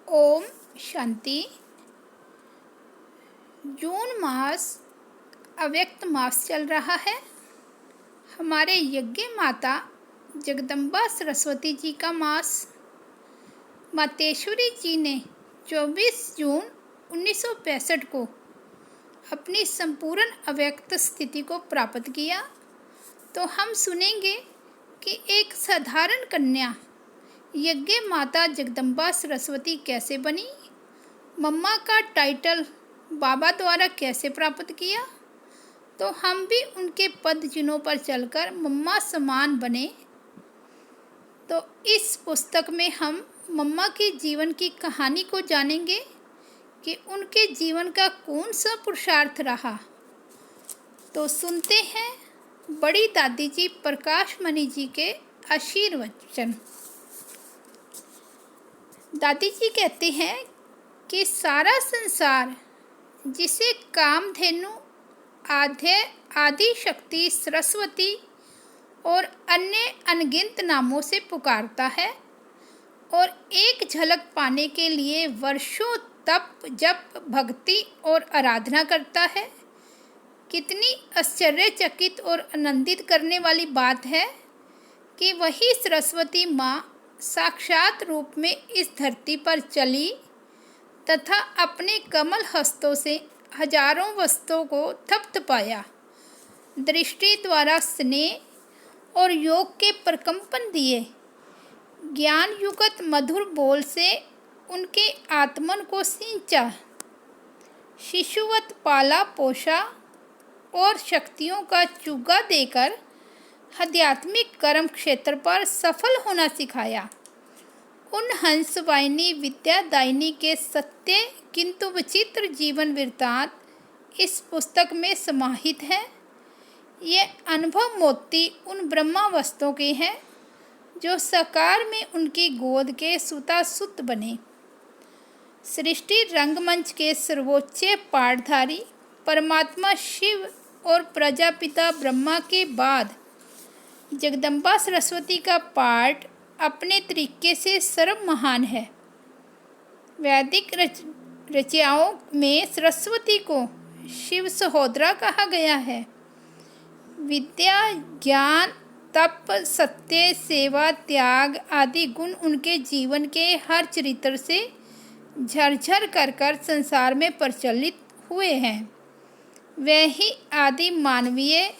ओम शांति। जून मास अव्यक्त मास चल रहा है। हमारे यज्ञ माता जगदम्बा सरस्वती जी का मास। मातेश्वरी जी ने 24 जून 1965 को अपनी संपूर्ण अव्यक्त स्थिति को प्राप्त किया। तो हम सुनेंगे कि एक साधारण कन्या यज्ञ माता जगदम्बा सरस्वती कैसे बनी, मम्मा का टाइटल बाबा द्वारा कैसे प्राप्त किया। तो हम भी उनके पद चिन्हों पर चलकर मम्मा समान बने। तो इस पुस्तक में हम मम्मा के जीवन की कहानी को जानेंगे कि उनके जीवन का कौन सा पुरुषार्थ रहा। तो सुनते हैं बड़ी दादी जी प्रकाश मणि जी के आशीर्वचन। दादी जी कहते हैं कि सारा संसार जिसे कामधेनु, आदि शक्ति, सरस्वती और अन्य अनगिनत नामों से पुकारता है और एक झलक पाने के लिए वर्षों तप, जप, भक्ति और आराधना करता है। कितनी आश्चर्यचकित और आनंदित करने वाली बात है कि वही सरस्वती माँ साक्षात रूप में इस धरती पर चली तथा अपने कमल हस्तों से हजारों वस्तुओं को थपथपाया, दृष्टि द्वारा स्नेह और योग के प्रकंपन दिए, ज्ञान युगत मधुर बोल से उनके आत्मन को सींचा, शिशुवत पाला पोषा और शक्तियों का चुगा देकर आध्यात्मिक कर्म क्षेत्र पर सफल होना सिखाया। उन हंस वाहिनी विद्यादायिनी के सत्य किंतु विचित्र जीवन वृत्तांत इस पुस्तक में समाहित है। ये अनुभव मोती उन ब्रह्मावस्थों के हैं जो साकार में उनकी गोद के सुता सुत बने। सृष्टि रंगमंच के सर्वोच्च पाठधारी परमात्मा शिव और प्रजापिता ब्रह्मा के बाद जगदम्बा सरस्वती का पाठ अपने तरीके से सर्व महान है। वैदिक रचनाओं में सरस्वती को शिव सहोदरा कहा गया है। विद्या, ज्ञान, तप, सत्य, सेवा, त्याग आदि गुण उनके जीवन के हर चरित्र से झरझर कर संसार में प्रचलित हुए हैं। वह ही आदि मानवीय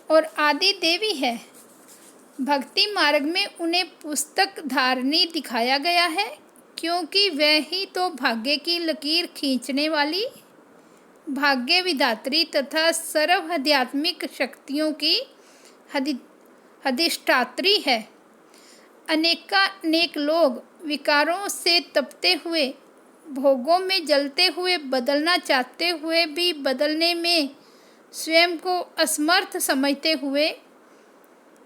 और आदि देवी है। भक्ति मार्ग में उन्हें पुस्तक धारणी दिखाया गया है क्योंकि वह ही तो भाग्य की लकीर खींचने वाली, भाग्य विधात्री तथा सर्व आध्यात्मिक शक्तियों की अधिष्ठात्री है। अनेक लोग विकारों से तपते हुए, भोगों में जलते हुए, बदलना चाहते हुए भी बदलने में स्वयं को असमर्थ समझते हुए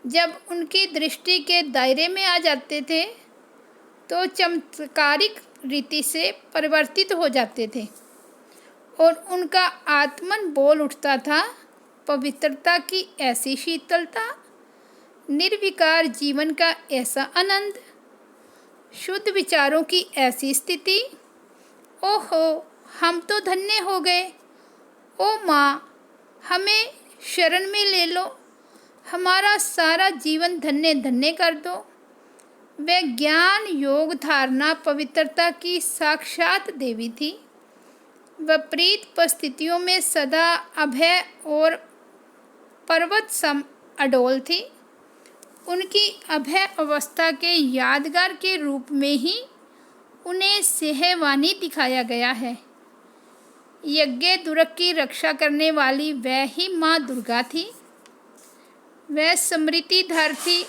जब उनकी दृष्टि के दायरे में आ जाते थे तो चमत्कारिक रीति से परिवर्तित हो जाते थे और उनका आत्मन बोल उठता था। पवित्रता की ऐसी शीतलता, निर्विकार जीवन का ऐसा आनंद, शुद्ध विचारों की ऐसी स्थिति। ओहो, हम तो धन्य हो गए। ओ माँ, हमें शरण में ले लो, हमारा सारा जीवन धन्य धन्य कर दो। वह ज्ञान, योग, धारणा, पवित्रता की साक्षात देवी थी। विपरीत परिस्थितियों में सदा अभय और पर्वत सम अडोल थी। उनकी अभय अवस्था के यादगार के रूप में ही उन्हें सेहवानी दिखाया गया है। यज्ञ दुर्ग की रक्षा करने वाली वह ही माँ दुर्गा थी। वह स्मृतिधर थी।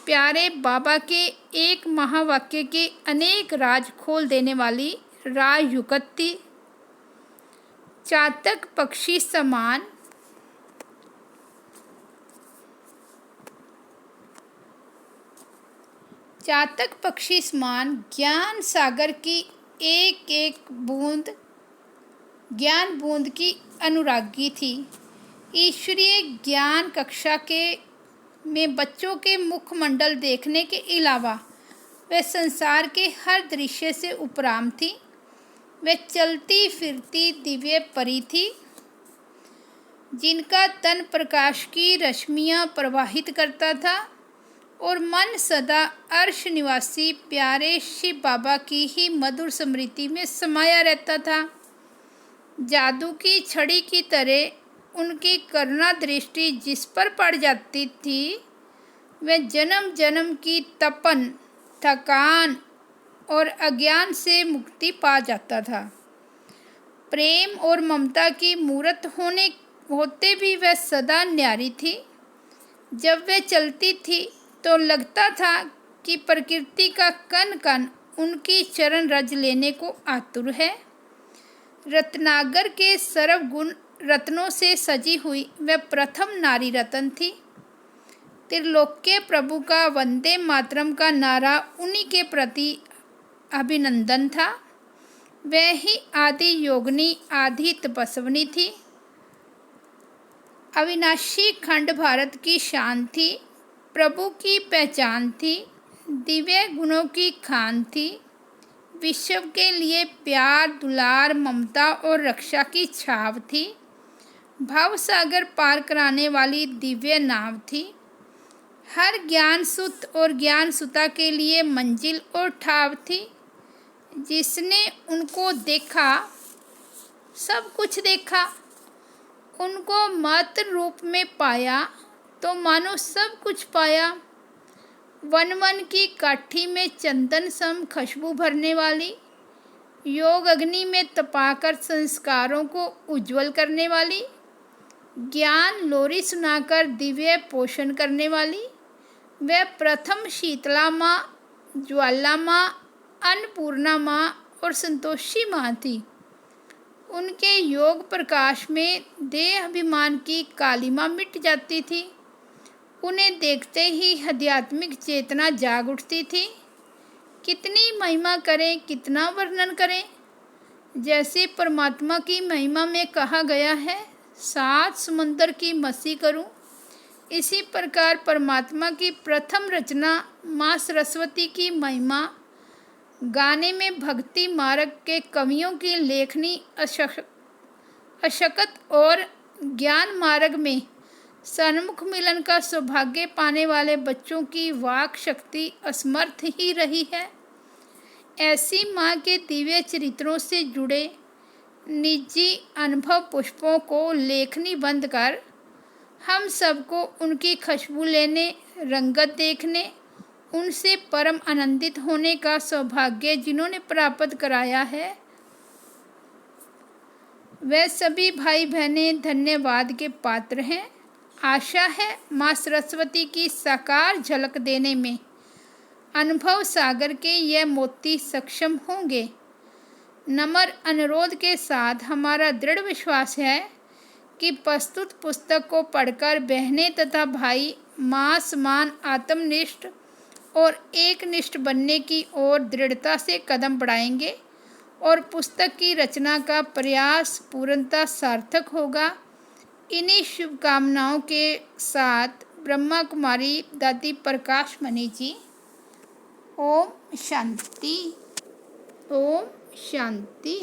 प्यारे बाबा के एक महावाक्य के अनेक राज खोल देने वाली राजयुक्त थी। चातक पक्षी समान ज्ञान सागर की एक एक बूंद, ज्ञान बूंद की अनुरागी थी। ईश्वरीय ज्ञान कक्षा में बच्चों के मुखमंडल देखने के अलावा वह संसार के हर दृश्य से उपराम थी। वह चलती फिरती दिव्य परी थी, जिनका तन प्रकाश की रश्मियाँ प्रवाहित करता था और मन सदा अर्श निवासी प्यारे शिव बाबा की ही मधुर स्मृति में समाया रहता था। जादू की छड़ी की तरह उनकी करुणा दृष्टि जिस पर पड़ जाती थी, वह जन्म जन्म की तपन, थकान और अज्ञान से मुक्ति पा जाता था। प्रेम और ममता की मूर्त होते भी वह सदा न्यारी थी। जब वह चलती थी तो लगता था कि प्रकृति का कण कण उनकी चरण रज लेने को आतुर है। रत्नागर के सर्वगुण रत्नों से सजी हुई वह प्रथम नारी रत्न थी। त्रिलोक्य प्रभु का वंदे मातरम का नारा उन्हीं के प्रति अभिनंदन था। वह ही आदि योगिनी, आदि तपस्विनी थी। अविनाशी खंड भारत की शान थी, प्रभु की पहचान थी, दिव्य गुणों की खान थी, विश्व के लिए प्यार, दुलार, ममता और रक्षा की छाव थी, भव सागर पार कराने वाली दिव्य नाव थी, हर ज्ञान सुत और ज्ञान सुता के लिए मंजिल और ठाव थी। जिसने उनको देखा सब कुछ देखा, उनको मात्र रूप में पाया तो मानो सब कुछ पाया। वन वन की काठी में चंदन सम खुशबू भरने वाली, योग अग्नि में तपाकर संस्कारों को उज्जवल करने वाली, ज्ञान लोरी सुनाकर दिव्य पोषण करने वाली, वह प्रथम शीतला माँ, ज्वाला माँ, अन्नपूर्णा माँ और संतोषी माँ थी। उनके योग प्रकाश में देह अभिमान की कालिमा मिट जाती थी। उन्हें देखते ही आध्यात्मिक चेतना जाग उठती थी। कितनी महिमा करें, कितना वर्णन करें। जैसे परमात्मा की महिमा में कहा गया है, 7 समुंदर की मसी करूं, इसी प्रकार परमात्मा की प्रथम रचना माँ सरस्वती की महिमा गाने में भक्ति मार्ग के कवियों की लेखनी अशक्त और ज्ञान मार्ग में सन्मुख मिलन का सौभाग्य पाने वाले बच्चों की वाक शक्ति असमर्थ ही रही है। ऐसी माँ के दिव्य चरित्रों से जुड़े निजी अनुभव पुष्पों को लेखनी बंद कर हम सबको उनकी खुशबू लेने, रंगत देखने, उनसे परम आनंदित होने का सौभाग्य जिन्होंने प्राप्त कराया है, वे सभी भाई बहनें धन्यवाद के पात्र हैं। आशा है माँ सरस्वती की साकार झलक देने में अनुभव सागर के ये मोती सक्षम होंगे। नम्र अनुरोध के साथ हमारा दृढ़ विश्वास है कि प्रस्तुत पुस्तक को पढ़कर बहनें तथा भाई माँ समान आत्मनिष्ठ और एकनिष्ठ बनने की ओर दृढ़ता से कदम बढ़ाएंगे और पुस्तक की रचना का प्रयास पूर्णतः सार्थक होगा। इन्हीं शुभकामनाओं के साथ ब्रह्मा कुमारी दादी प्रकाश मणि जी। ओम शांति, ओम शांति।